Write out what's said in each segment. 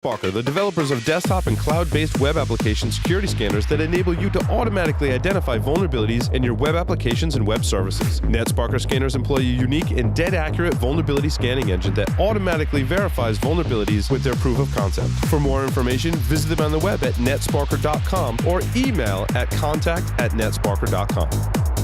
Barker, the developers of desktop and cloud-based web application security scanners that enable you to automatically identify vulnerabilities in your web applications and web services. NetSparker scanners employ a unique and dead-accurate vulnerability scanning engine that automatically verifies vulnerabilities with their proof of concept. For more information, visit them on the web at netsparker.com or email at contact@netsparker.com.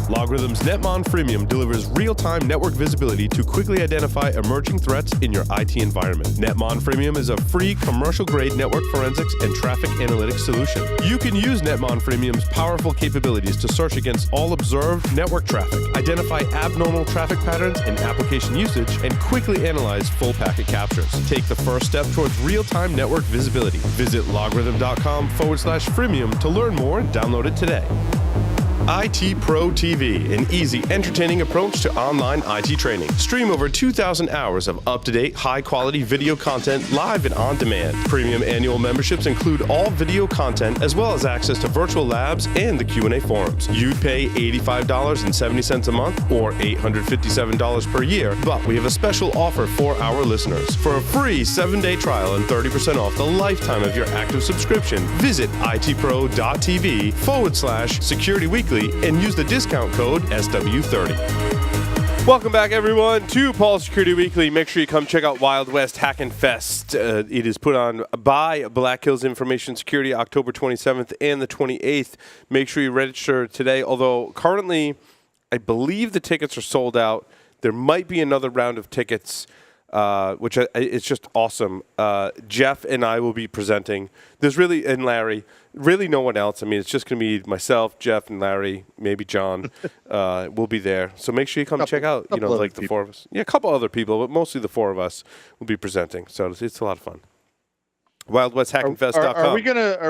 Logarithm's Netmon Freemium delivers real-time network visibility to quickly identify emerging threats in your IT environment. Netmon Freemium is a free commercial-grade network forensics and traffic analytics solution. You can use Netmon Freemium's powerful capabilities to search against all observed network traffic, identify abnormal traffic patterns and application usage, and quickly analyze full packet captures. Take the first step towards real-time network visibility. Visit logarithm.com/freemium to learn more and download it today. IT Pro TV, an easy, entertaining approach to online IT training. Stream over 2,000 hours of up-to-date, high-quality video content live and on demand. Premium annual memberships include all video content as well as access to virtual labs and the Q&A forums. You'd pay $85.70 a month or $857 per year, but we have a special offer for our listeners. For a free 7-day trial and 30% off the lifetime of your active subscription, visit itpro.tv/Security Weekly and use the discount code SW30. Welcome back, everyone, to Paul's Security Weekly. Make sure you come check out Wild West Hackin' Fest. It is put on by Black Hills Information Security, October 27th and the 28th. Make sure you register today, although currently I believe the tickets are sold out. There might be another round of tickets, which it's just awesome. Jeff and I will be presenting. There's really, and Larry, really no one else. I mean, it's just going to be myself, Jeff, and Larry, maybe John. We'll be there. So make sure you come check out, like the four of us. Yeah, a couple other people, but mostly the four of us will be presenting. So it's a lot of fun. WildWestHackandFest.com. Are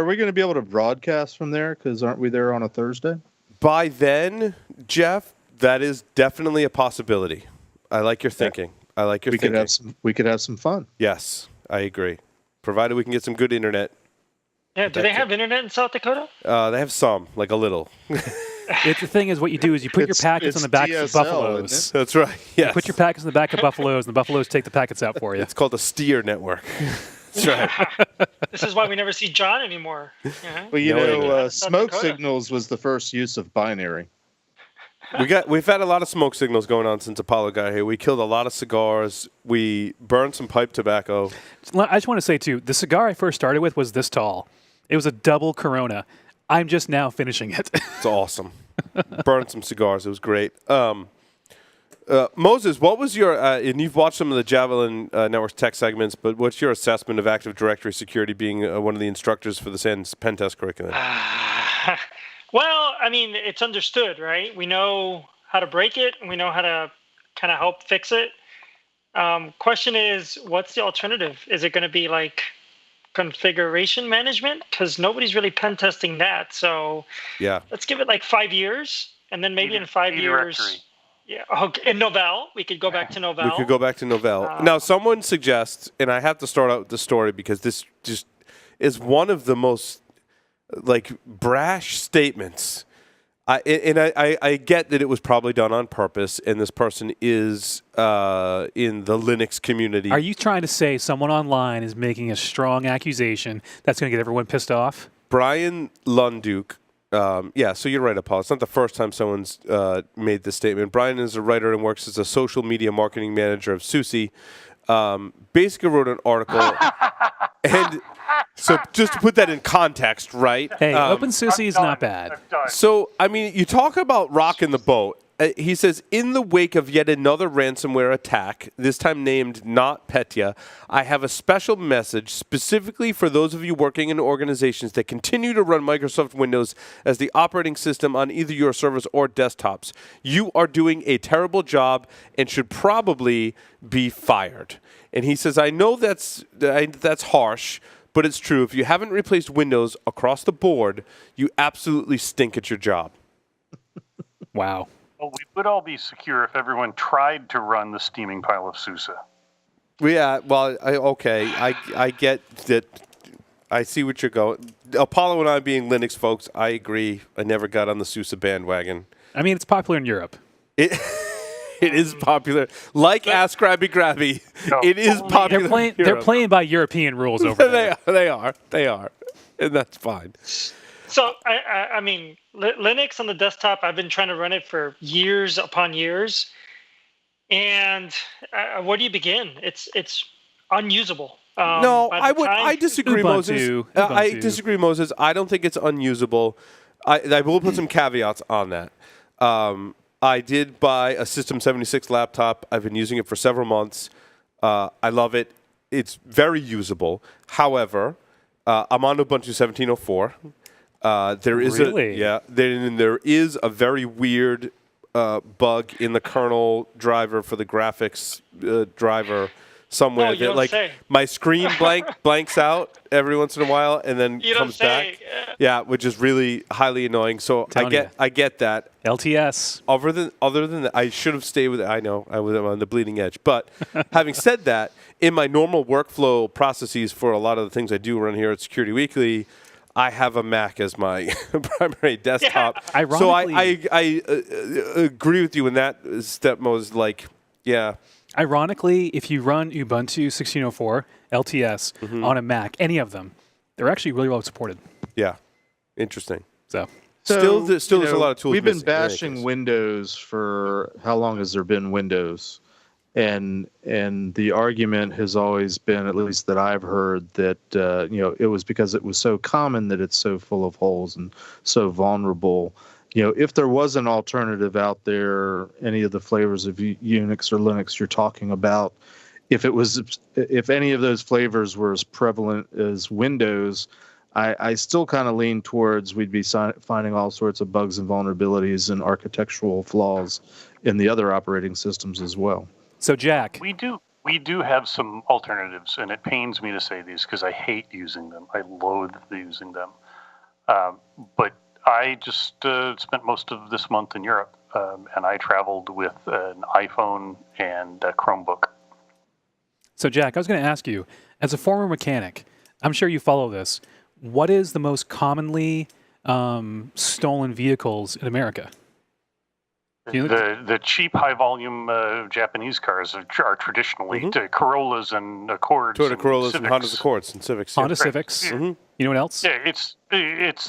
we gonna be able to broadcast from there? Because aren't we there on a Thursday? By then, Jeff, that is definitely a possibility. I like your thinking. I like your thinking. We could have some fun. Yes, I agree. Provided we can get some good internet. Yeah, do they have internet in South Dakota? They have some, like a little. The thing is, what you do is you put your packets on the back of buffaloes. That's right. Yes. You put your packets on the back of buffaloes, and the buffaloes take the packets out for you. It's called a steer network. That's right. This is why we never see John anymore. Well, smoke signals was the first use of binary. We've had a lot of smoke signals going on since Apollo got here. We killed a lot of cigars. We burned some pipe tobacco. I just want to say, too, the cigar I first started with was this tall. It was a double Corona. I'm just now finishing it. It's awesome. Burned some cigars. It was great. Moses, what was your, and you've watched some of the Javelin Network's tech segments, but what's your assessment of Active Directory security being one of the instructors for the SANS pen test curriculum? Well, I mean, it's understood, right? We know how to break it, and we know how to kind of help fix it. Question is, what's the alternative? Is it going to be like configuration management? Because nobody's really pen testing that. So yeah, let's give it like 5 years, and then maybe in 5 years. Directory. Yeah, okay. In Novell, we could go back to Novell. We could go back to Novell. Now, someone suggests, and I have to start out with the story because this just is one of the most brash statements. I get that it was probably done on purpose, and this person is in the Linux community. Are you trying to say someone online is making a strong accusation that's going to get everyone pissed off? Brian Lunduke. Yeah, so you're right, Apollo. It's not the first time someone's made this statement. Brian is a writer and works as a social media marketing manager of SUSE. Basically wrote an article. And so just to put that in context, right? Hey, OpenSUSE is not bad. So, I mean, you talk about rocking the boat. He says, in the wake of yet another ransomware attack, this time named not Petya, I have a special message specifically for those of you working in organizations that continue to run Microsoft Windows as the operating system on either your servers or desktops. You are doing a terrible job and should probably be fired. And he says, I know that's harsh, but it's true. If you haven't replaced Windows across the board, you absolutely stink at your job. Wow. Well, we would all be secure if everyone tried to run the steaming pile of SUSE. Yeah, well, I get that. I see what you're going. Apollo and I being Linux folks, I agree. I never got on the SUSE bandwagon. I mean, it's popular in Europe. It is popular. Like Ask Grabby Grabby, No. it is popular. They're playing by European rules over there. They are. And that's fine. So I mean, Linux on the desktop, I've been trying to run it for years upon years. And where do you begin? It's unusable. No, I disagree, Moses. I disagree, Moses. I don't think it's unusable. I will put some caveats on that. I did buy a System 76 laptop. I've been using it for several months. I love it. It's very usable. However, I'm on Ubuntu 17.04. There is there is a very weird bug in the kernel driver for the graphics driver somewhere that my screen blanks out every once in a while and then comes back. Yeah, which is really highly annoying. So I get that. LTS. Other than that, I should have stayed with it. I know I was on the bleeding edge. But having said that, in my normal workflow processes for a lot of the things I do around here at Security Weekly, I have a Mac as my primary desktop. Yeah. Ironically, so I agree with you in that step, Mose. Like, yeah. Ironically, if you run Ubuntu 16.04 LTS on a Mac, any of them, they're actually really well supported. Yeah. Interesting. So still there's a lot of tools. We've been bashing Windows for how long has there been Windows? And the argument has always been, at least that I've heard, that it was because it was so common that it's so full of holes and so vulnerable. If there was an alternative out there, any of the flavors of Unix or Linux you're talking about, if any of those flavors were as prevalent as Windows, I still kind of lean towards we'd be finding all sorts of bugs and vulnerabilities and architectural flaws in the other operating systems as well. So, Jack. We do have some alternatives, and it pains me to say these because I hate using them. I loathe using them. But I just spent most of this month in Europe, and I traveled with an iPhone and a Chromebook. So, Jack, I was going to ask you, as a former mechanic, I'm sure you follow this. What is the most commonly stolen vehicles in America? The cheap, high-volume Japanese cars are traditionally Corollas and Accords. Toyota Corollas and Honda Accords and Civics. Honda Civics. Yeah. Mm-hmm. You know what else? Yeah, it's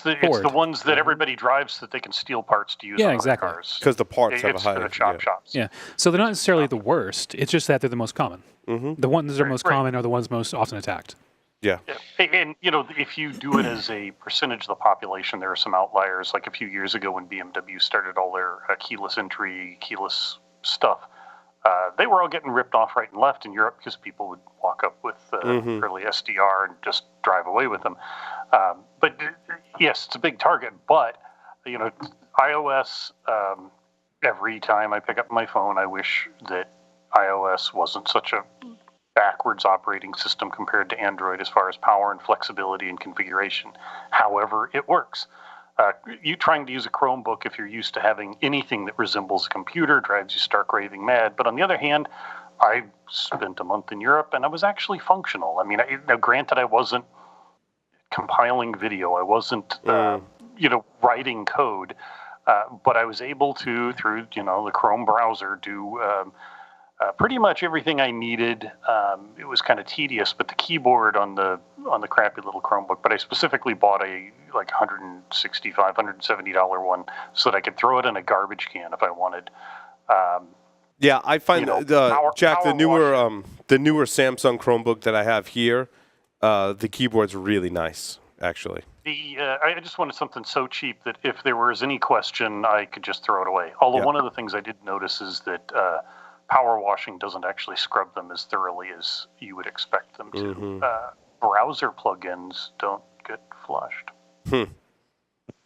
the ones that everybody drives so that they can steal parts to use on exactly. other cars. Because the parts have a high... It's for the chop shops. Yeah, so they're not necessarily the worst. It's just that they're the most common. Mm-hmm. The ones that are most common are the ones most often attacked. Yeah. And, if you do it as a percentage of the population, there are some outliers. Like a few years ago when BMW started all their keyless entry, keyless stuff, they were all getting ripped off right and left in Europe because people would walk up with early SDR and just drive away with them. But, yes, it's a big target. But, iOS, every time I pick up my phone, I wish that iOS wasn't such a backwards operating system compared to Android as far as power and flexibility and configuration. However, it works. You trying to use a Chromebook, if you're used to having anything that resembles a computer, drives you stark raving mad. But on the other hand, I spent a month in Europe and I was actually functional. I mean, now granted, I wasn't compiling video, I wasn't, writing code, but I was able to, through the Chrome browser, do pretty much everything I needed. It was kind of tedious, but the keyboard on the crappy little Chromebook. But I specifically bought a $165, $170 one so that I could throw it in a garbage can if I wanted. Yeah, I find Jack, the newer Samsung Chromebook that I have here, the keyboard's really nice, actually. I just wanted something so cheap that if there was any question, I could just throw it away. Although one of the things I did notice is that power washing doesn't actually scrub them as thoroughly as you would expect them to. Mm-hmm. Browser plugins don't get flushed.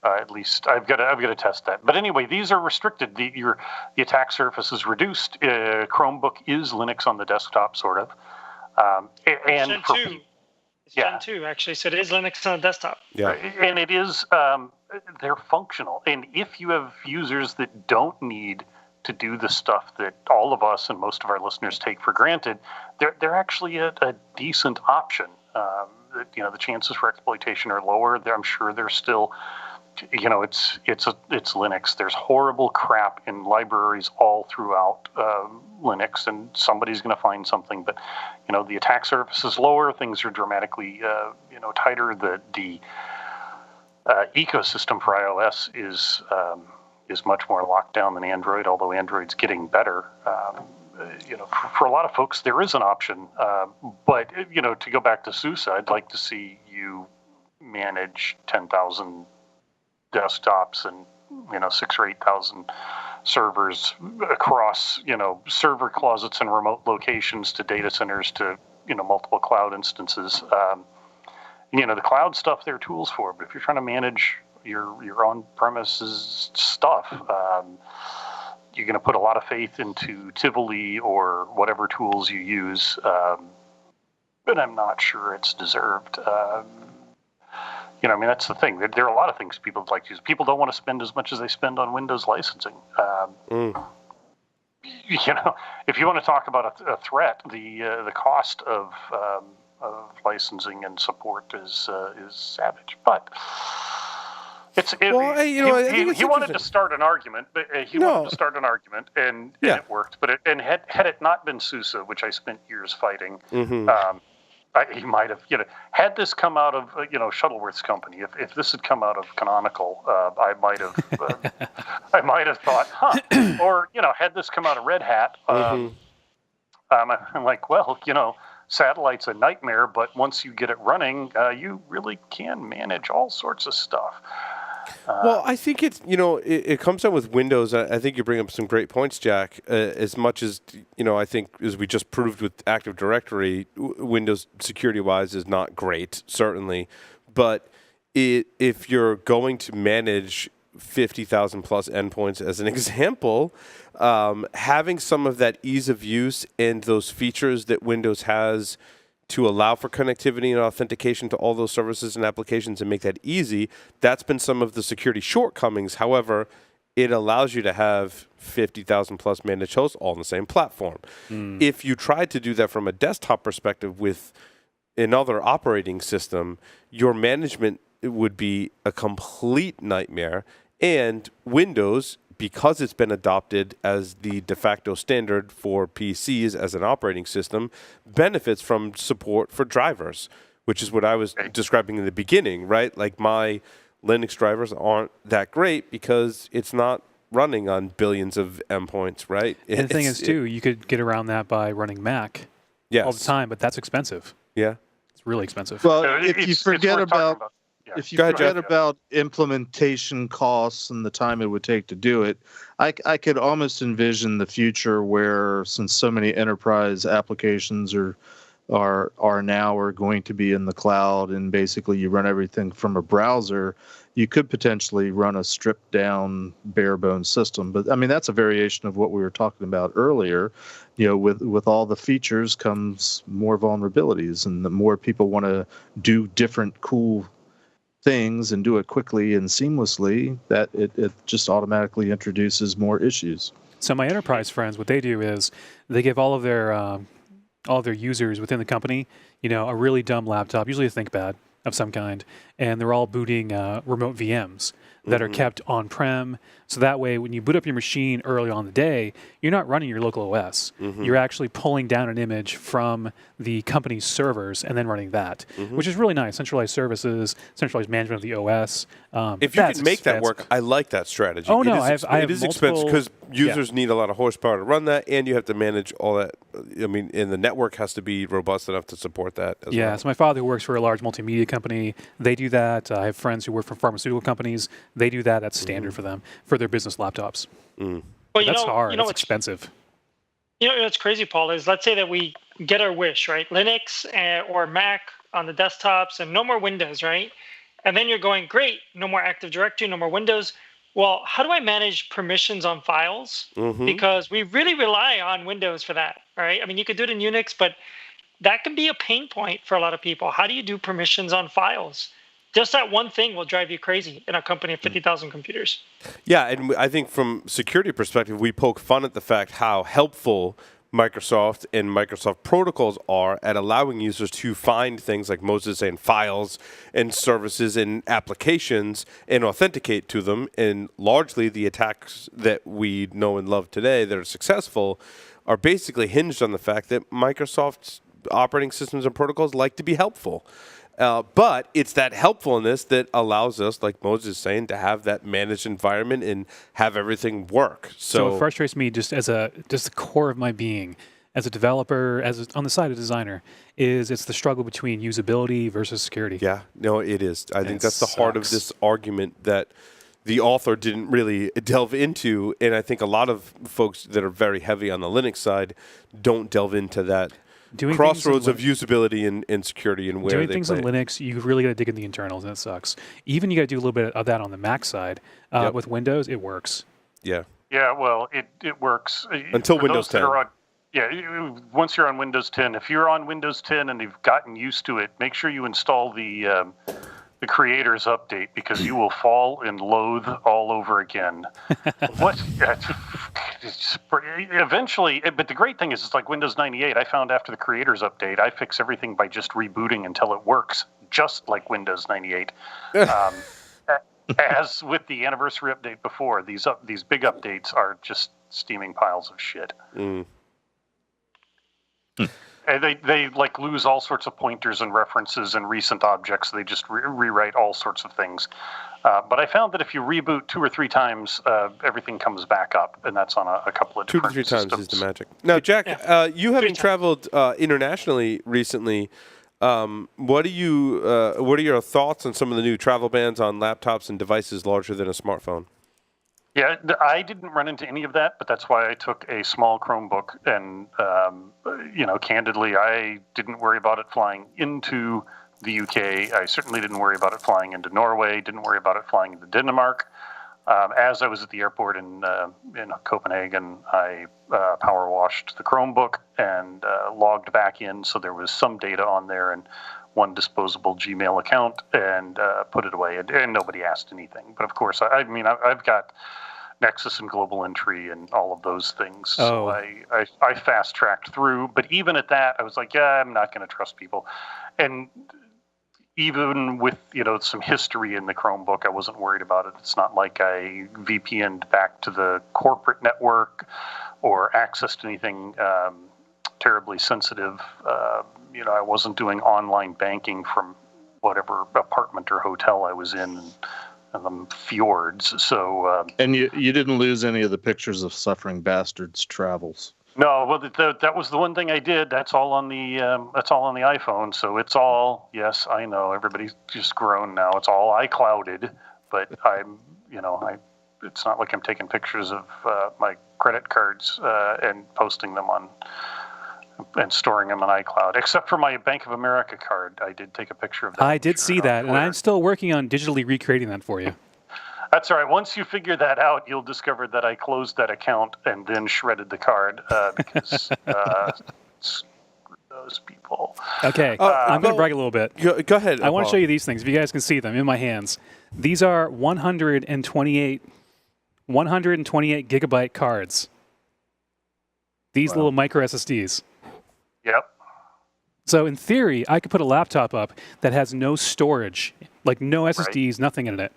At least I've got to test that. But anyway, these are restricted. The attack surface is reduced. Chromebook is Linux on the desktop, sort of. And Gen 2. It's Gen 2, actually. So it is Linux on the desktop. Yeah. And it is, they're functional. And if you have users that don't need to do the stuff that all of us and most of our listeners take for granted, they're actually a decent option. The chances for exploitation are lower. I'm sure there's still, it's Linux. There's horrible crap in libraries all all throughout Linux, and somebody's going to find something. But the attack surface is lower. Things are dramatically tighter. The ecosystem for iOS is much more locked down than Android, although Android's getting better. For a lot of folks, there is an option. But to go back to SUSE, I'd like to see you manage 10,000 desktops and 6,000 or 8,000 servers across server closets and remote locations to data centers to multiple cloud instances. The cloud stuff there are tools for, but if you're trying to manage your on-premises stuff, you're going to put a lot of faith into Tivoli or whatever tools you use, but I'm not sure it's deserved. That's the thing. There are a lot of things people like to use. People don't want to spend as much as they spend on Windows licensing. If you want to talk about a threat, the cost of licensing and support is savage. But he wanted to start an argument, and it worked. But had it not been SUSE, which I spent years fighting. He might have, had this come out of, Shuttleworth's company. If this had come out of Canonical, I might have thought, or had this come out of Red Hat, I'm like, well, satellite's a nightmare, but once you get it running, you really can manage all sorts of stuff. Well, I think it's, it comes down with Windows. I think you bring up some great points, Jack. As much as, I think as we just proved with Active Directory, Windows security-wise is not great, certainly. But if you're going to manage 50,000 plus endpoints as an example, having some of that ease of use and those features that Windows has to allow for connectivity and authentication to all those services and applications and make that easy, that's been some of the security shortcomings. However, it allows you to have 50,000 plus managed hosts all on the same platform. If you tried to do that from a desktop perspective with another operating system, your management would be a complete nightmare. And Windows, because it's been adopted as the de facto standard for PCs as an operating system, benefits from support for drivers, which is what I was describing in the beginning, right? Like my Linux drivers aren't that great because it's not running on billions of endpoints, right? And the thing is, too, you could get around that by running Mac all the time, but that's expensive. Yeah. It's really expensive. Well, if you forget about implementation costs and the time it would take to do it, I could almost envision the future where, since so many enterprise applications are going to be in the cloud, and basically you run everything from a browser, you could potentially run a stripped down bare bones system. But I mean, that's a variation of what we were talking about earlier. With all the features comes more vulnerabilities, and the more people want to do different cool things and do it quickly and seamlessly, that it just automatically introduces more issues. So my enterprise friends, what they do is they give all of their users within the company, a really dumb laptop, usually a ThinkPad of some kind, and they're all booting remote VMs that are kept on-prem. So that way, when you boot up your machine early on in the day, you're not running your local OS. You're actually pulling down an image from the company's servers and then running that, which is really nice. Centralized services, centralized management of the OS. If you can make that work, I like that strategy. Oh, no, it is expensive because users need a lot of horsepower to run that, and you have to manage all that. I mean, and the network has to be robust enough to support that as well. So my father, who works for a large multimedia company, they do that. I have friends who work for pharmaceutical companies. They do that. That's standard for them, for their business laptops. Well, that's hard. It's expensive. What's crazy, Paul, is let's say that we get our wish, right? Linux or Mac on the desktops and no more Windows, right? And then you're going, great, no more Active Directory, no more Windows. Well, how do I manage permissions on files? Because we really rely on Windows for that, right? I mean, you could do it in Unix, but that can be a pain point for a lot of people. How do you do permissions on files? Just that one thing will drive you crazy in a company of 50,000 computers. Yeah, and I think from security perspective, we poke fun at the fact how helpful Microsoft and Microsoft protocols are at allowing users to find things like Moses saying files and services and applications and authenticate to them. And largely the attacks that we know and love today that are successful are basically hinged on the fact that Microsoft's operating systems and protocols like to be helpful. But it's that helpfulness that allows us, like Moses is saying, to have that managed environment and have everything work. So it frustrates me just the core of my being as a developer, on the side of designer, it's the struggle between usability versus security. Yeah, no, it is. I think that's the heart of this argument that the author didn't really delve into, and I think a lot of folks that are very heavy on the Linux side don't delve into that. Crossroads of usability and security and where doing they things play. on Linux, you really got to dig in the internals, and it sucks. Even you got to do a little bit of that on the Mac side. With Windows, it works. Yeah. Yeah, well, it works. Until For Windows those 10. Once you're on Windows 10, if you're on Windows 10 and you've gotten used to it, make sure you install the creators update, because you will fall in loathe all over again. Eventually, but the great thing is, it's like Windows 98. I found after the creators update, I fix everything by just rebooting until it works, just like Windows 98. As with the anniversary update before, these big updates are just steaming piles of shit. Mm. And they like lose all sorts of pointers and references and recent objects. They just rewrite all sorts of things. But I found that if you reboot 2 or 3 times, everything comes back up, and that's on a couple of different 2 to 3 systems. times is the magic. Now, Jack, you having traveled internationally recently, what are your thoughts on some of the new travel bans on laptops and devices larger than a smartphone? Yeah, I didn't run into any of that, but that's why I took a small Chromebook. And, candidly, I didn't worry about it flying into the UK. I certainly didn't worry about it flying into Norway, didn't worry about it flying into Denmark. As I was at the airport in Copenhagen, I power washed the Chromebook and logged back in, so there was some data on there and one disposable Gmail account, and put it away, and nobody asked anything. But of course, I've got Nexus and Global Entry and all of those things. So I fast-tracked through. But even at that, I was like, I'm not going to trust people. And even with, some history in the Chromebook, I wasn't worried about it. It's not like I VPN'd back to the corporate network or accessed anything terribly sensitive. I wasn't doing online banking from whatever apartment or hotel I was in the fjords. So and you didn't lose any of the pictures of suffering bastards' travels. No, well, that was the one thing I did. That's all on the iPhone. So it's all, yes, I know everybody's just grown now. It's all iClouded, but it's not like I'm taking pictures of my credit cards and posting them on and storing them on iCloud. Except for my Bank of America card, I did take a picture of that. I did see that, and I'm still working on digitally recreating that for you. That's all right. Once you figure that out, you'll discover that I closed that account and then shredded the card because those people. Okay, I'm going to brag a little bit. Go ahead. I want to show you these things. If you guys can see them in my hands. These are 128 gigabyte cards. These little micro SSDs. Yep. So in theory, I could put a laptop up that has no storage, like no SSDs, nothing in it.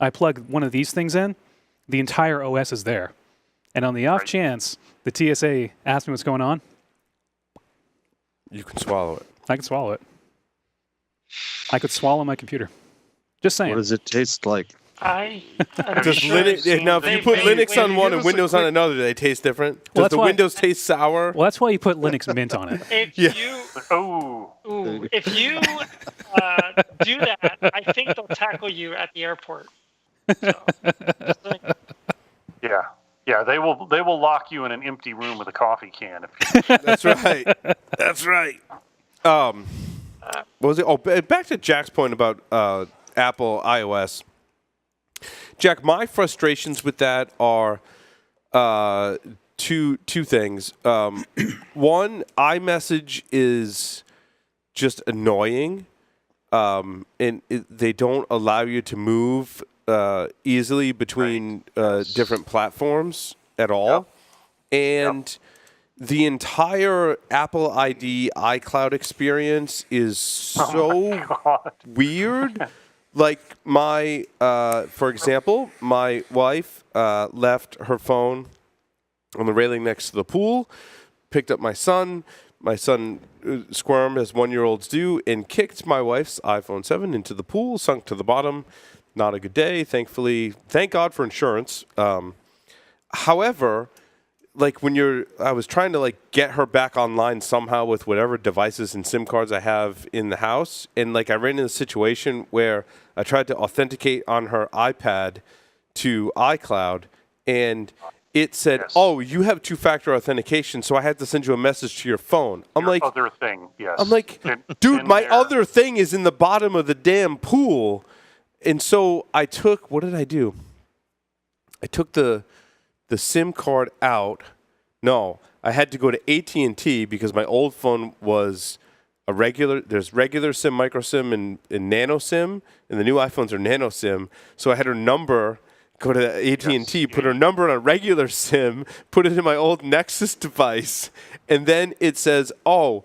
I plug one of these things in, the entire OS is there. And on the off chance the TSA asks me what's going on, you can swallow it. I can swallow it. I could swallow my computer. Just saying. What does it taste like? Does Linux, now, if you put Linux on one and Windows on another, do they taste different? Does the Windows taste sour? Well, that's why you put Linux Mint on it. If you do that, I think they'll tackle you at the airport. So, yeah, they will lock you in an empty room with a coffee can. That's right. That's right. What was it? Oh, back to Jack's point about Apple iOS. Jack, my frustrations with that are two things. One, iMessage is just annoying, and they don't allow you to move easily between different platforms at all. And the entire Apple ID iCloud experience is so weird. Like for example, my wife left her phone on the railing next to the pool, picked up my son. My son squirmed as 1-year-olds do and kicked my wife's iPhone 7 into the pool, sunk to the bottom. Not a good day, thankfully. Thank God for insurance. However, like I was trying to like get her back online somehow with whatever devices and SIM cards I have in the house. And like I ran into a situation where I tried to authenticate on her iPad to iCloud, and it said, "Oh, you have two-factor authentication, so I had to send you a message to your phone." I'm Your like, other thing, yes. I'm like, dude, my other thing is in the bottom of the damn pool. And so I took, what did I do? I took the SIM card out. No, I had to go to AT&T because my old phone was there's regular SIM, micro SIM, and nano SIM, and the new iPhones are nano SIM. So I had her number. Go to AT&T, put her number on a regular SIM, put it in my old Nexus device, and then it says, "Oh,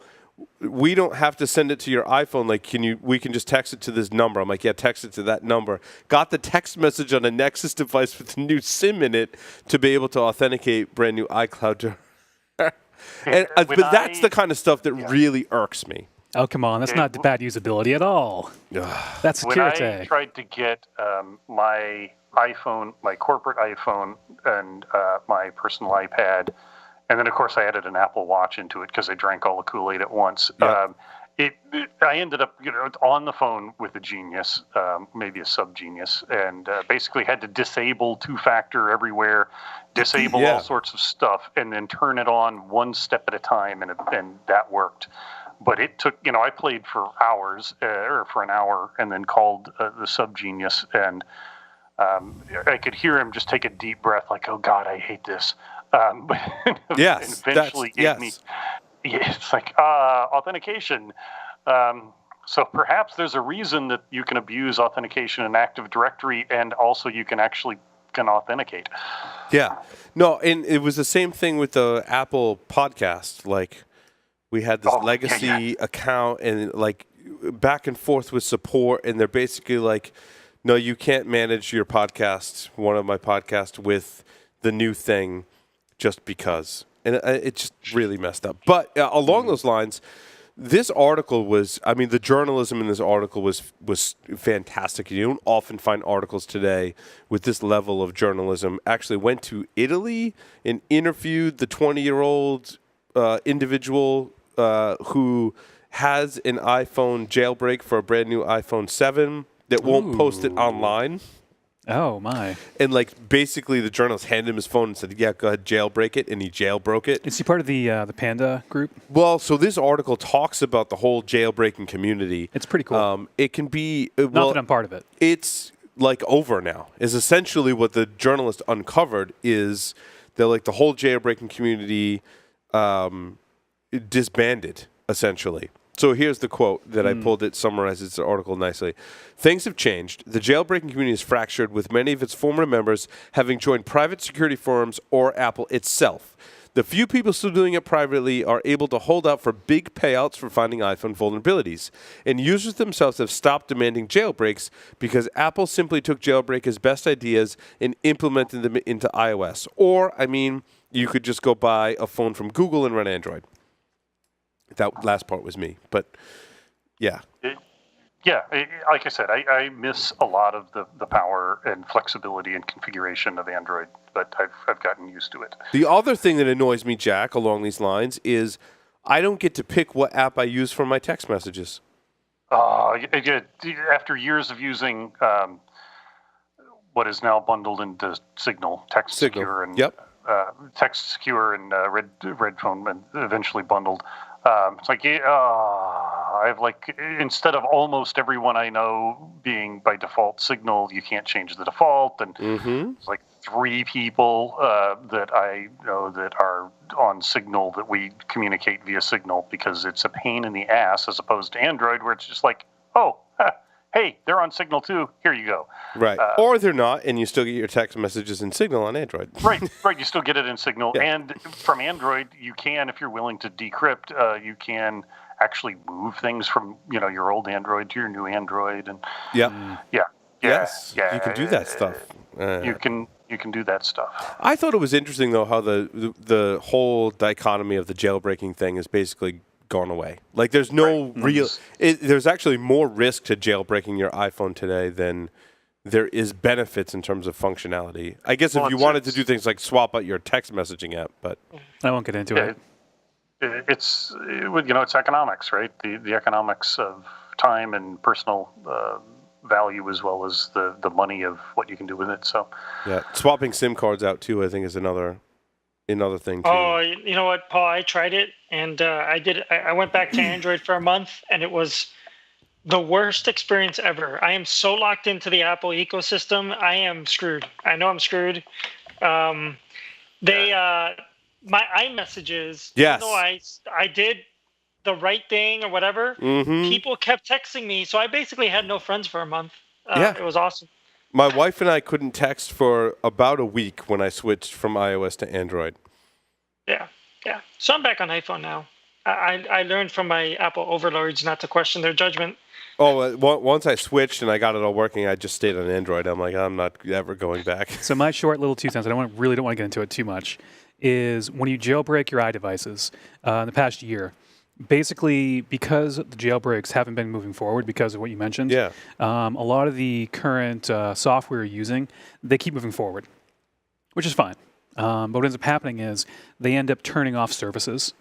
we don't have to send it to your iPhone. Like, we can just text it to this number." I'm like, "Yeah, text it to that number." Got the text message on a Nexus device with the new SIM in it to be able to authenticate brand new iCloud to her. But that's the kind of stuff that really irks me. Oh, come on. That's not bad usability at all. That's security. When I tried to get my iPhone, my corporate iPhone, and my personal iPad, and then of course I added an Apple Watch into it because I drank all the Kool-Aid at once. Yep. I ended up, on the phone with a genius, maybe a sub-genius, and basically had to disable two-factor everywhere, disable all sorts of stuff, and then turn it on one step at a time, and that worked. But it took, I played for hours, or for an hour, and then called the sub-genius, and I could hear him just take a deep breath, like, "Oh God, I hate this." But yes, eventually gave me, it's like authentication. So perhaps there's a reason that you can abuse authentication in Active Directory, and also you can authenticate. Yeah, no, and it was the same thing with the Apple podcast. Like, we had this legacy account, and like back and forth with support, and they're basically like, "No, you can't manage your podcast, one of my podcasts, with the new thing just because." And it just really messed up. But along those lines, this article was, the journalism in this article was fantastic. You don't often find articles today with this level of journalism. Actually went to Italy and interviewed the 20-year-old individual who has an iPhone jailbreak for a brand new iPhone 7 that won't post it online. Oh, my. And, like, basically the journalist handed him his phone and said, "Yeah, go ahead, jailbreak it," and he jailbroke it. Is he part of the Panda group? Well, so this article talks about the whole jailbreaking community. It's pretty cool. It can be... Not that I'm part of it. It's, like, over now, is essentially what the journalist uncovered is that, like, the whole jailbreaking community disbanded, essentially. So here's the quote that I pulled. It summarizes the article nicely. "Things have changed. The jailbreaking community is fractured, with many of its former members having joined private security firms or Apple itself. The few people still doing it privately are able to hold out for big payouts for finding iPhone vulnerabilities. And users themselves have stopped demanding jailbreaks because Apple simply took jailbreak as best ideas and implemented them into iOS. Or, you could just go buy a phone from Google and run Android." That last part was me, but yeah. Like I said, I miss a lot of the power and flexibility and configuration of Android, but I've gotten used to it. The other thing that annoys me, Jack, along these lines is I don't get to pick what app I use for my text messages. After years of using what is now bundled into Signal, Text Secure, and Text Secure and Red Phone, and eventually bundled. It's like, I have, like, instead of almost everyone I know being by default Signal, you can't change the default. And it's like 3 people that I know that are on Signal that we communicate via Signal, because it's a pain in the ass as opposed to Android, where it's just like, hey, they're on Signal too. Here you go. Right. Or they're not, and you still get your text messages in Signal on Android. Right. You still get it in Signal. Yeah. And from Android, you can, if you're willing to decrypt, you can actually move things from, your old Android to your new Android. And Yeah. Yes. You can do that stuff. You can do that stuff. I thought it was interesting, though, how the whole dichotomy of the jailbreaking thing is basically gone away. Like, there's no real... there's actually more risk to jailbreaking your iPhone today than there is benefits in terms of functionality. I guess if you wanted to do things like swap out your text messaging app, but... I won't get into it. It's economics, right? The economics of time and personal value, as well as the money of what you can do with it. So yeah, swapping SIM cards out too, I think, is another thing too. Oh, you know what, Paul? I tried it, and I went back to Android for a month, and it was the worst experience ever. I am so locked into the Apple ecosystem. I am screwed. I know I'm screwed. My iMessages, yes, even though I did the right thing or whatever, people kept texting me, so I basically had no friends for a month. It was awesome. My wife and I couldn't text for about a week when I switched from iOS to Android. Yeah. So I'm back on iPhone now. I learned from my Apple overlords not to question their judgment. Oh, once I switched and I got it all working, I just stayed on Android. I'm like, I'm not ever going back. So my short little 2 cents, I really don't want to get into it too much, is when you jailbreak your iDevices in the past year, basically because the jailbreaks haven't been moving forward because of what you mentioned, a lot of the current software you're using, they keep moving forward, which is fine. But what ends up happening is they end up turning off services,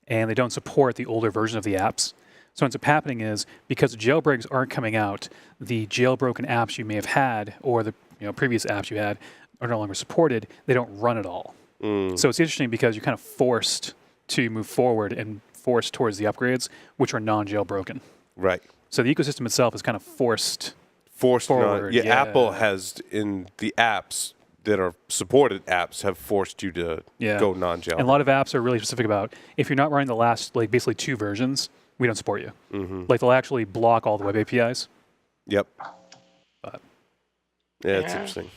and they don't support the older version of the apps. So what ends up happening is because the jailbreaks aren't coming out, the jailbroken apps you may have had or the previous apps you had are no longer supported. They don't run at all. So it's interesting because you're kind of forced to move forward and forced towards the upgrades, which are non-jailbroken. Right. So the ecosystem itself is kind of forced forward. Apple has, in the apps that are supported apps, have forced you to go non-jailbroken. And a lot of apps are really specific about, if you're not running the last, basically 2 versions, we don't support you. They'll actually block all the web APIs. Yep. But it's interesting.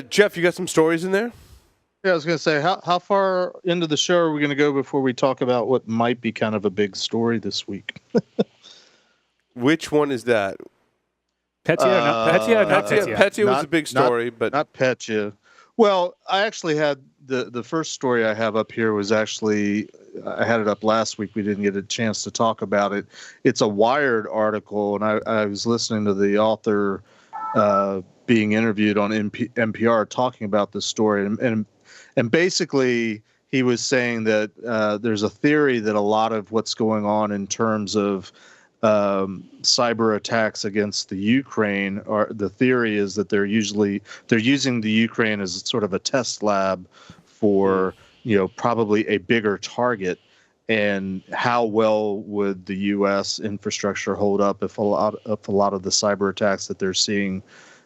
Jeff, you got some stories in there? Yeah, I was going to say, how far into the show are we going to go before we talk about what might be kind of a big story this week? Which one is that? Petya, not Petya. Petya was a big story, but not Petya. Well, I actually had the first story I have up here was actually, I had it up last week. We didn't get a chance to talk about it. It's a Wired article, and I was listening to the author being interviewed on NPR talking about this story, and basically he was saying that there's a theory that a lot of what's going on in terms of cyber attacks against the Ukraine, or the theory is that they're using the Ukraine as sort of a test lab for probably a bigger target. And how well would the U.S. infrastructure hold up if a lot of the cyber attacks that they're seeing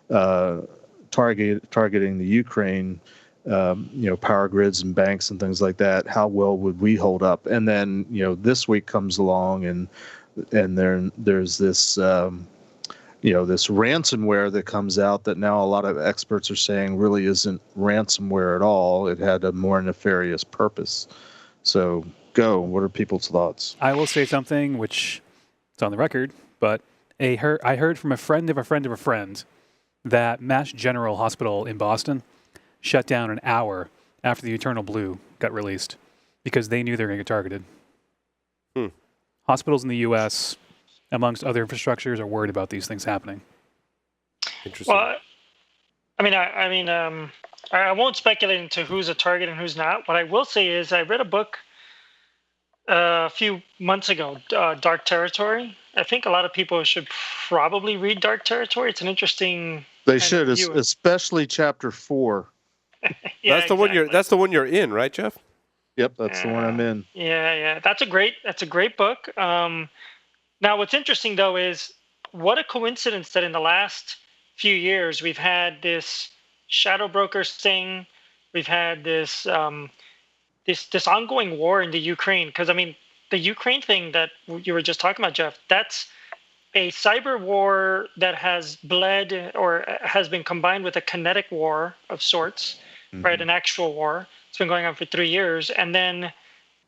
targeting the Ukraine, power grids and banks and things like that, how well would we hold up? And then this week comes along and then there's this this ransomware that comes out that now a lot of experts are saying really isn't ransomware at all. It had a more nefarious purpose. So what are people's thoughts? I will say something which it's on the record, but I heard from a friend of a friend of a friend that Mass General Hospital in Boston shut down an hour after the Eternal Blue got released because they knew they were going to get targeted. Hospitals in the U.S., amongst other infrastructures, are worried about these things happening. Interesting. Well, I won't speculate into who's a target and who's not. What I will say is I read a book a few months ago, Dark Territory. I think a lot of people should probably read Dark Territory. It's an interesting. They should, especially chapter 4. Yeah, that's the one you're in, right, Jeff? Yep, that's the one I'm in. Yeah. That's a great book. Now, what's interesting though is what a coincidence that in the last few years we've had this shadow brokers thing, we've had this this ongoing war in the Ukraine. Because the Ukraine thing that you were just talking about, Jeff, that's a cyber war that has bled or has been combined with a kinetic war of sorts, right? An actual war. It's been going on for 3 years, and then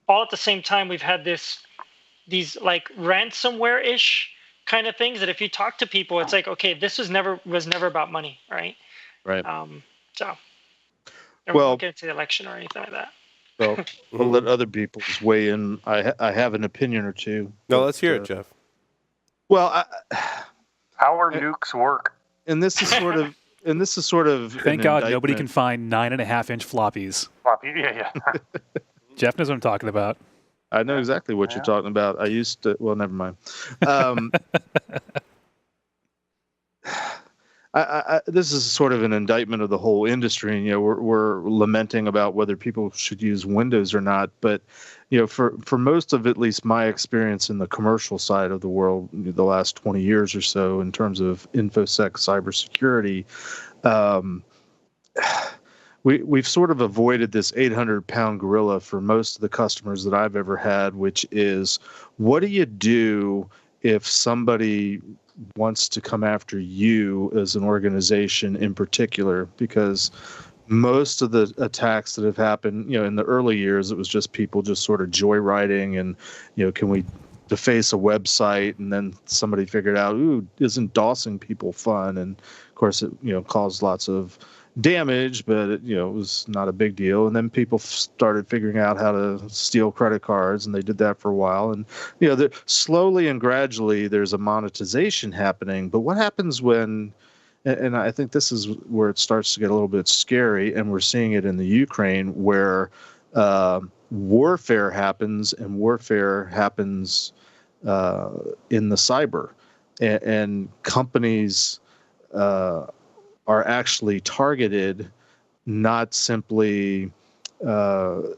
all at the same time, we've had these like ransomware-ish kind of things that if you talk to people, it's like, okay, this was never about money, right? Right. So, Well, we won't get into the election or anything like that. Well, we'll let other people weigh in. I have an opinion or two. No, let's hear it, Jeff. Well, How are nukes work? and this is sort of Thank an God nobody indictment. can find 9.5-inch floppies. Floppy, yeah. Jeff knows what I'm talking about. I know exactly what you're talking about. I used to. Well, never mind. This is sort of an indictment of the whole industry, and we're lamenting about whether people should use Windows or not. But for most of at least my experience in the commercial side of the world, the last 20 years or so, in terms of infosec cybersecurity, we've sort of avoided this 800-pound gorilla for most of the customers that I've ever had, which is, what do you do if somebody wants to come after you as an organization in particular? Because most of the attacks that have happened, in the early years, it was just people just sort of joyriding and, can we deface a website? And then somebody figured out, isn't DOSing people fun? And of course, it, caused lots of damage, but it was not a big deal. And then people started figuring out how to steal credit cards, and they did that for a while. And slowly and gradually there's a monetization happening. But what happens when, and I think this is where it starts to get a little bit scary, and we're seeing it in the Ukraine, where warfare happens, and warfare happens in the cyber, and companies are actually targeted, not simply, the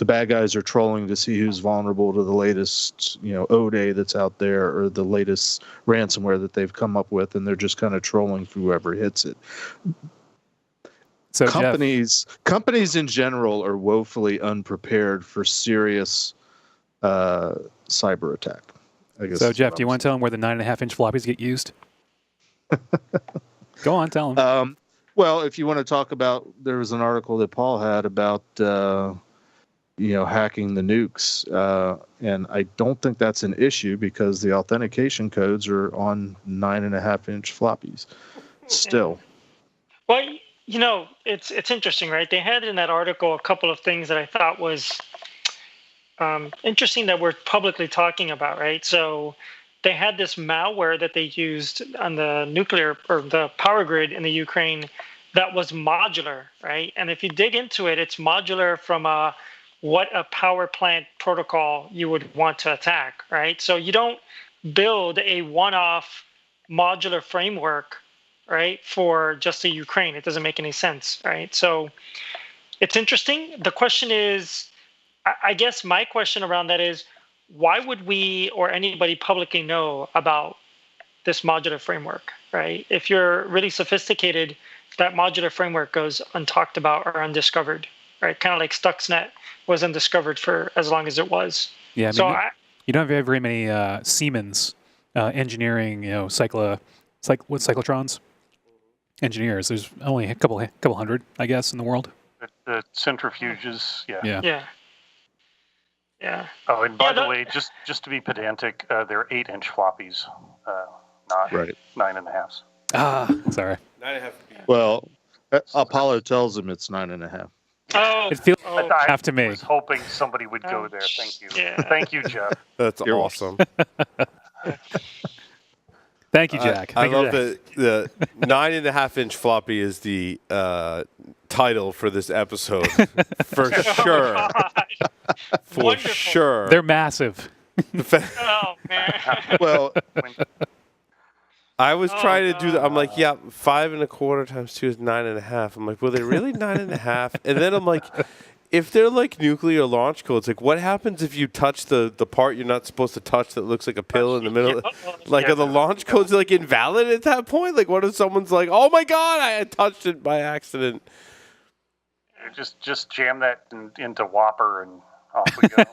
bad guys are trolling to see who's vulnerable to the latest, ODA that's out there, or the latest ransomware that they've come up with, and they're just kind of trolling whoever hits it. So companies in general are woefully unprepared for serious cyber attack, I guess. So Jeff, do you want to tell them where the 9.5-inch floppies get used? Go on, tell them. Well, if you want to talk about, there was an article that Paul had about, hacking the nukes. And I don't think that's an issue because the authentication codes are on 9.5-inch floppies still. Well, it's interesting, right? They had in that article a couple of things that I thought was interesting that we're publicly talking about, right? So they had this malware that they used on the nuclear or the power grid in the Ukraine that was modular, right? And if you dig into it, it's modular from what a power plant protocol you would want to attack, right? So you don't build a one-off modular framework, right, for just the Ukraine. It doesn't make any sense, right? So it's interesting. The question is, I guess my question around that is, why would we or anybody publicly know about this modular framework, right? If you're really sophisticated, that modular framework goes untalked about or undiscovered, right? Kind of like Stuxnet was undiscovered for as long as it was. Yeah, you don't have very many Siemens engineering, cyclotrons engineers. There's only a couple hundred, I guess, in the world. The centrifuges, yeah. Yeah. Oh, and by the way, just to be pedantic, they're 8-inch floppies, not 9.5s. Ah, sorry. 9.5. Well, Apollo tells him it's 9.5. Oh, It feels half to me. I was hoping somebody would go there. Thank you. Yeah. Thank you, Jeff. That's awesome. Thank you, Jack. I love that the 9.5-inch floppy is the title for this episode. For sure. For Wonderful. sure. They're massive. Oh, man. Well, I was trying to do that. I'm like, 5 1/4 times 2 is 9.5. I'm like, were they really 9.5? And then I'm like, if they're like nuclear launch codes, like what happens if you touch the part you're not supposed to touch that looks like a pill in the middle? Like, are the launch codes like invalid at that point? Like, what if someone's like, oh my God, I touched it by accident? Just jam that into Whopper and off we go.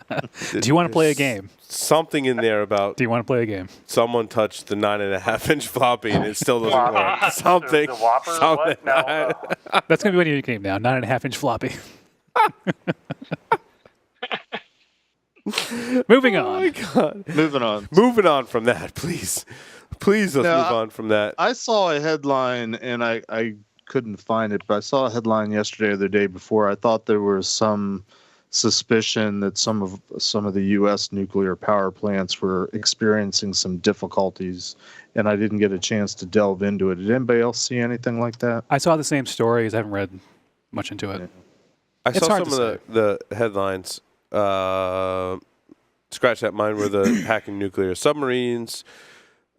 Do you want to play a game? Something in there about Do you want to play a game? someone touched the 9.5-inch floppy and it still doesn't work. Something. The Whopper? Something. What? No. That's going to be one of your game now. 9.5-inch floppy. Moving Oh on. my God. Moving on. From that, please. Please let's Now, move on from that. I saw a headline, and I couldn't find it, but I saw a headline yesterday or the day before. I thought there was some suspicion that some of the U.S. nuclear power plants were experiencing some difficulties, and I didn't get a chance to delve into it. Did anybody else see anything like that? I saw the same stories. I haven't read much into it. I It's saw hard some of the headlines. Scratch that. Mine were the hacking nuclear submarines.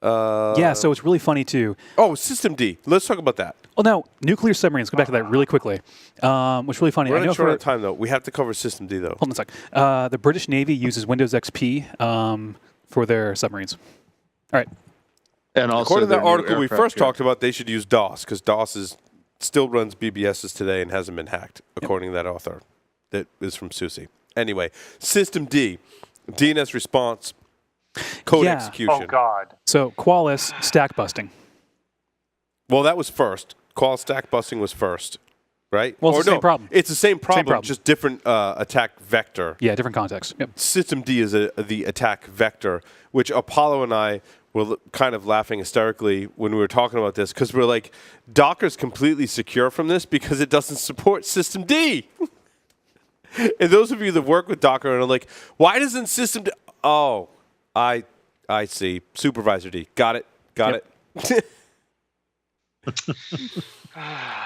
Yeah, so it's really funny too. Oh, System D. Let's talk about that. Oh no, nuclear submarines. Go back to that really quickly. What's really funny. We're I know running short for on time, though. We have to cover System D, though. hold on a sec. The British Navy uses Windows XP for their submarines. All right. And also, According to their that new article we aircraft first carrier. talked about, they should use DOS because DOS still runs BBSs today and hasn't been hacked, according to that author that is from SUSE. Anyway, System D, DNS response, code Yeah. execution. Oh, God. So Qualys stack busting. Well, that was first. Qual stack busting was first, right? Well, it's Or the same problem. It's the same problem, problem. just different attack vector. Yeah, different context. Yep. System D is the attack vector, which Apollo and I were kind of laughing hysterically when we were talking about this because we're like, Docker's completely secure from this because it doesn't support System D. And those of you that work with Docker and are like, why doesn't System D? Oh, I see. Supervisor D. Got it. It.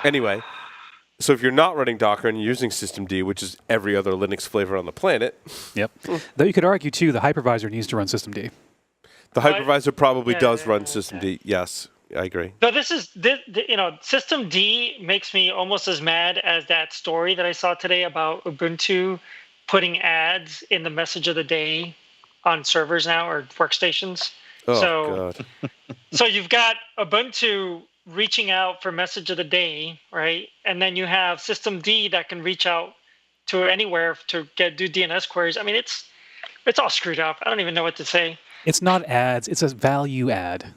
Anyway, so if you're not running Docker and you're using System D, which is every other Linux flavor on the planet, Yep. Though you could argue too, the hypervisor needs to run System D. the hypervisor probably Yeah, does yeah, run yeah, System yeah. D. Yes, I agree. So System D makes me almost as mad as that story that I saw today about Ubuntu putting ads in the message of the day on servers now or workstations. Oh, God. So you've got Ubuntu reaching out for message of the day, right? And then you have System D that can reach out to anywhere to do DNS queries. I mean, it's all screwed up. I don't even know what to say. It's not ads. It's a value add.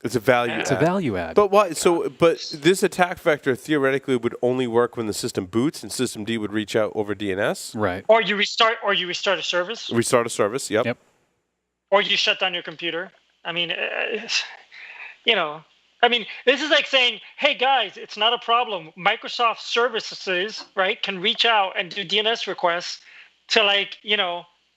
It's a value It's a add. value add. But why? So, but this attack vector theoretically would only work when the system boots, and System D would reach out over DNS. Right. Or you restart a service, Restart a service. Yep. Yep. or you shut down your computer. I mean, this is like saying, hey guys, it's not a problem. Microsoft services, right, can reach out and do DNS requests to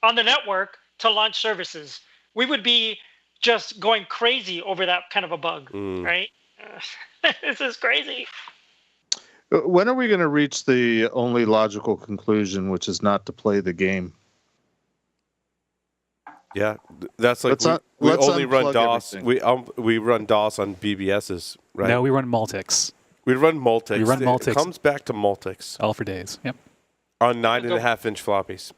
on the network to launch services. We would be just going crazy over that kind of a bug, right? This is crazy. When are we going to reach the only logical conclusion, which is not to play the game? Yeah, that's like Let's we let's only run unplug DOS. everything. We run DOS on BBSs, right? No, we run Multics. we run Multics. We run It Multics. comes back to Multics All for days. Yep. on 9.5-inch floppies.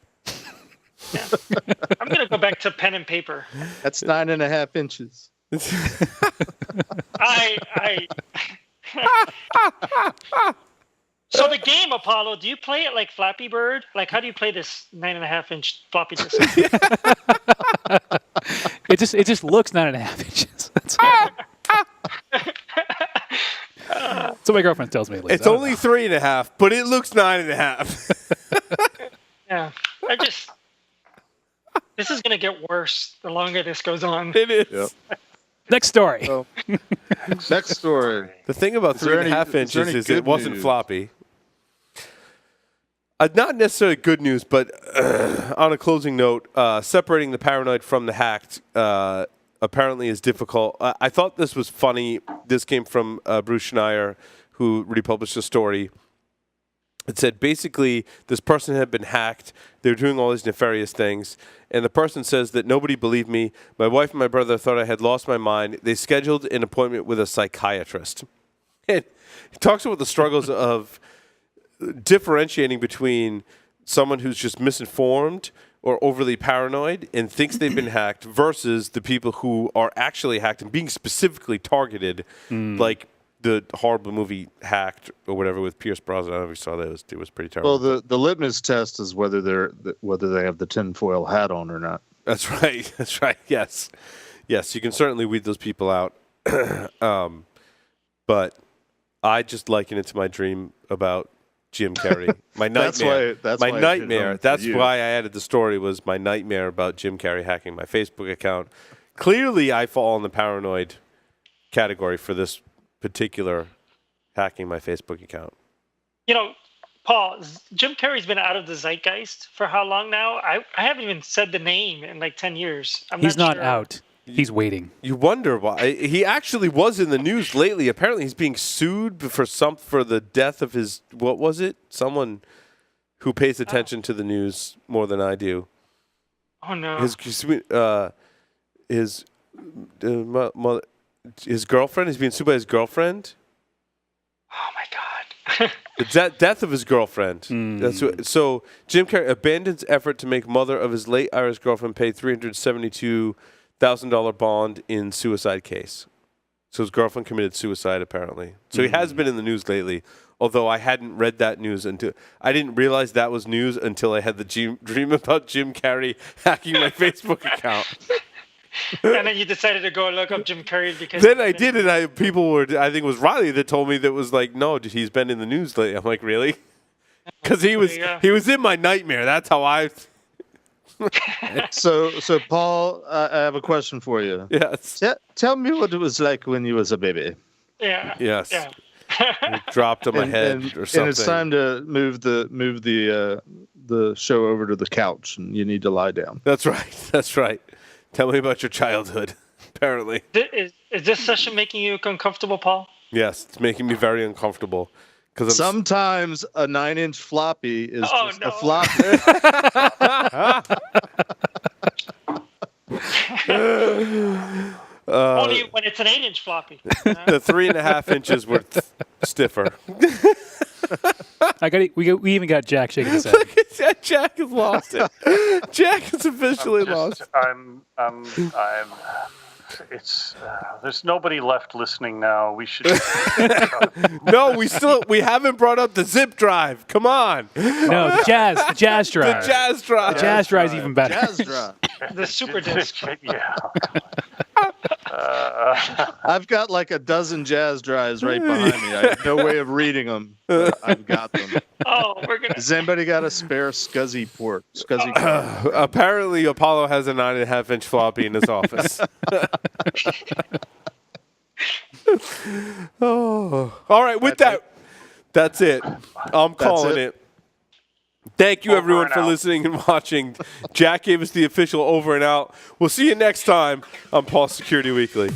I'm going to go back to pen and paper. That's 9.5 inches. So the game, Apollo, do you play it like Flappy Bird? Like, how do you play this 9.5-inch floppy disk? It just looks 9.5 inches. That's so my girlfriend tells me. At least. It's only 3.5, but it looks 9.5. Yeah, this is going to get worse the longer this goes on. It is. Yep. Next story. So, next story. The thing about Is there 3.5 any inches is good it wasn't news? floppy. Not necessarily good news, but on a closing note, separating the paranoid from the hacked apparently is difficult. I thought this was funny. This came from Bruce Schneier, who republished a story. It said basically this person had been hacked. They were doing all these nefarious things. And the person says that nobody believed me. My wife and my brother thought I had lost my mind. They scheduled an appointment with a psychiatrist. And he talks about the struggles of differentiating between someone who's just misinformed or overly paranoid and thinks they've been hacked versus the people who are actually hacked and being specifically targeted, like the horrible movie Hacked or whatever with Pierce Brosnan. I don't know if you saw that. It was pretty terrible. Well, the litmus test is whether they have the tinfoil hat on or not. That's right. That's right. Yes. Yes, you can certainly weed those people out. But I just liken it to my dream about Jim Carrey. My nightmare. That's my why nightmare. That's why I added the story was my nightmare about Jim Carrey hacking my Facebook account. Clearly, I fall in the paranoid category for this particular hacking my Facebook account. You know, Paul, Jim Carrey's been out of the zeitgeist for how long now? I haven't even said the name in like 10 years. He's not sure. out. He's waiting. You wonder why. He actually was in the news lately. Apparently, he's being sued for the death of his, what was it? Someone who pays attention to the news more than I do. Oh, no. His girlfriend? He's being sued by his girlfriend? Oh, my God. The death of his girlfriend. So Jim Carrey abandons effort to make mother of his late Irish girlfriend pay $372,000 bond in suicide case. So his girlfriend committed suicide, apparently. So he has been in the news lately, although I hadn't read that news until I didn't realize that was news until I had the dream about Jim Carrey hacking my Facebook account. And then you decided to go look up Jim Carrey because... Then I did, and I think it was Riley that told me that was like, no, he's been in the news lately. I'm like, really? Because he was in my nightmare. That's how I... So Paul, I have a question for you. Yes. Tell me what it was like when you was a baby. Yeah. Yes. Yeah. It dropped on my head or something. And it's time to move the show over to the couch, and you need to lie down. That's right. That's right. Tell me about your childhood, apparently. Is this session making you uncomfortable, Paul? Yes, it's making me very uncomfortable. Sometimes a 9-inch floppy is just a floppy. Only when it's an 8-inch floppy. The 3.5 inches were stiffer. We even got Jack shaking his head. Jack has lost it. Jack has officially lost. There's nobody left listening now. We should. No, we haven't brought up the zip drive. Come on. No, the jazz drive. The jazz drive. The jazz drive's even better. Jazz drive. The super disc. Yeah. I've got like a dozen jazz drives right behind me. I have no way of reading them, but I've got them. Oh, we're gonna. Has anybody got a spare SCSI port? Apparently, Apollo has a 9.5-inch floppy in his office. Oh, all right. With that's it. I'm calling it. Thank you, everyone, for listening and watching. Jack gave us the official over and out. We'll see you next time on Paul Security Weekly.